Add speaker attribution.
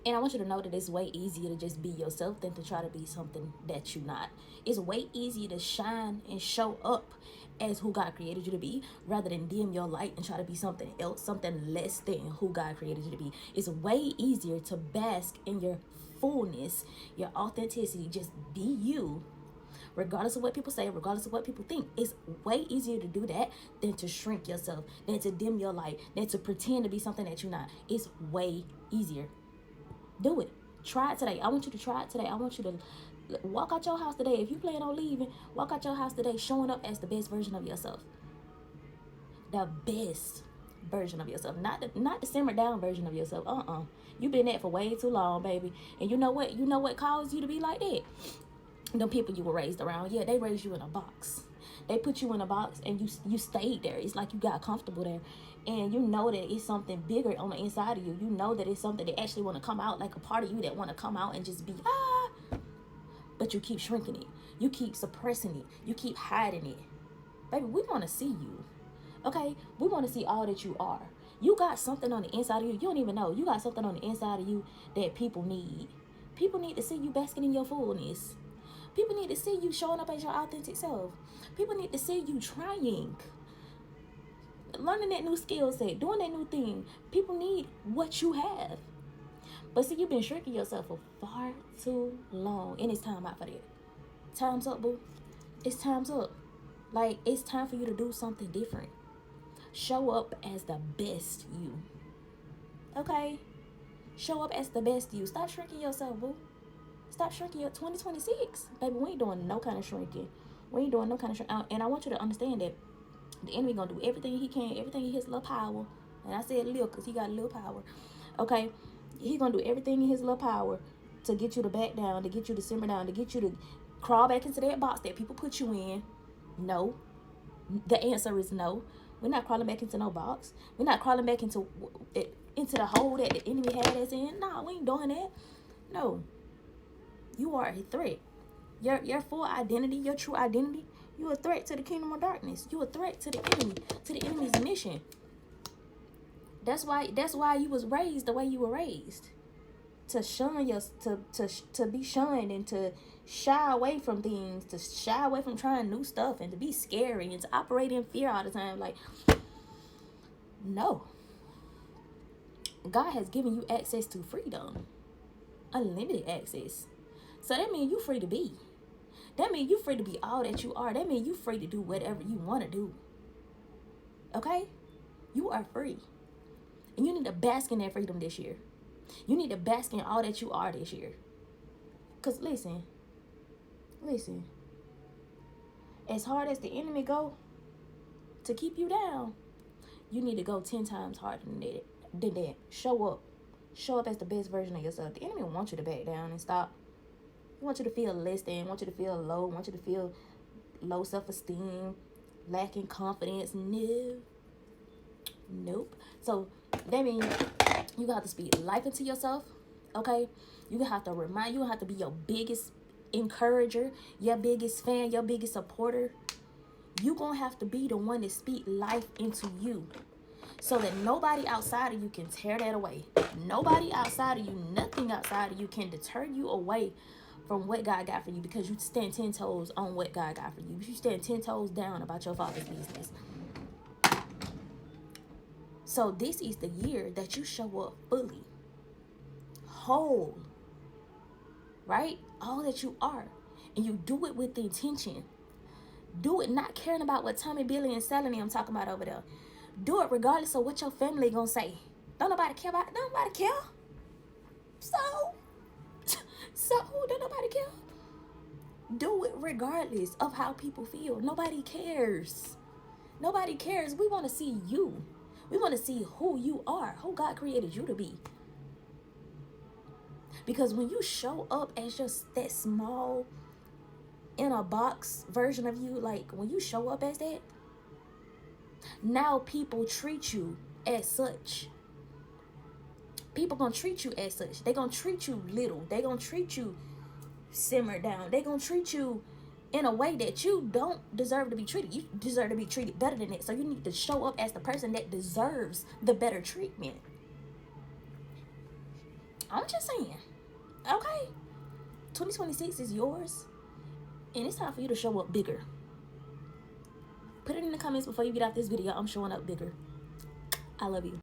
Speaker 1: And I want you to know that it's way easier to just be yourself than to try to be something that you're not. It's way easier to shine and show up as who God created you to be, rather than dim your light and try to be something else, something less than who God created you to be. It's way easier to bask in your fullness, your authenticity, just be you, regardless of what people say, regardless of what people think. It's way easier to do that than to shrink yourself, than to dim your light, than to pretend to be something that you're not. It's way easier. Do it. Try it today. I want you to try it today. I want you to walk out your house today. If you plan on leaving, walk out your house today showing up as the best version of yourself. The best version of yourself. Not the simmer down version of yourself. You've been that for way too long, baby. And you know what? You know what caused you to be like that? The people you were raised around. Yeah, they raised you in a box. They put you in a box and you stayed there. It's like you got comfortable there. And you know that it's something bigger on the inside of you. You know that it's something that actually want to come out, like a part of you that want to come out and just be, but you keep shrinking it. You keep suppressing it. You keep hiding it. Baby, we want to see you. Okay? We want to see all that you are. You got something on the inside of you. You don't even know. You got something on the inside of you that people need. People need to see you basking in your fullness. People need to see you showing up as your authentic self. People need to see you trying, learning that new skill set, doing that new thing. People need what you have. But see, you've been shrinking yourself for far too long, and it's time out for that. Time's up, boo. It's time's up. Like, it's time for you to do something different. Show up as the best you. Okay? Show up as the best you. Stop shrinking yourself, boo. Stop shrinking your 2026. Baby, we ain't doing no kind of shrinking. We ain't doing no kind of shrinking. And I want you to understand that the enemy gonna do everything he can, everything in his little power. And I said little because he got a little power. Okay? He gonna do everything in his little power to get you to back down, to get you to simmer down, to get you to crawl back into that box that people put you in. No. The answer is no. We're not crawling back into no box. We're not crawling back into the hole that the enemy had us in. No, we ain't doing that. No. You are a threat. Your full identity, your true identity, you're a threat to the kingdom of darkness. You're a threat to the enemy's mission. That's why you was raised the way you were raised. To shun your to be shunned and to shy away from things, to shy away from trying new stuff and to be scary and to operate in fear all the time. Like, no. God has given you access to freedom. Unlimited access. So that means you free to be. That means you free to be all that you are. That means you free to do whatever you want to do. Okay? You are free. And you need to bask in that freedom this year. You need to bask in all that you are this year. Because listen. As hard as the enemy go to keep you down, you need to go 10 times harder than that. Show up. Show up as the best version of yourself. The enemy wants you to back down and stop. He wants you to feel less than, wants you to feel low, wants you to feel low self-esteem, lacking confidence. Nope. So that means you have to speak life into yourself. Okay? You have to you have to be your biggest encourager, your biggest fan, your biggest supporter. You're going to have to be the one that speak life into you, so that nobody outside of you can tear that away. Nobody outside of you, nothing outside of you can deter you away from what God got for you, because you stand 10 toes on what God got for you. You stand 10 toes down about your Father's business. So this is the year that you show up fully, whole, right? All that you are. And you do it with the intention. Do it not caring about what Tommy, Billy, and Sally and I'm talking about over there. Do it regardless of what your family gonna say. Don't nobody care about it. Don't nobody care. So don't nobody care. Do it regardless of how people feel. Nobody cares. Nobody cares. We want to see you. We want to see who you are, who God created you to be. Because when you show up as just that small, in a box version of you, like when you show up as that, now people treat you as such. People gonna treat you as such. They gonna treat you little. They gonna treat you simmered down. They gonna treat you in a way that you don't deserve to be treated. You deserve to be treated better than that. So you need to show up as the person that deserves the better treatment. I'm just saying. Okay. 2026 is yours. And it's time for you to show up bigger. Put it in the comments before you get out this video. I'm showing up bigger. I love you.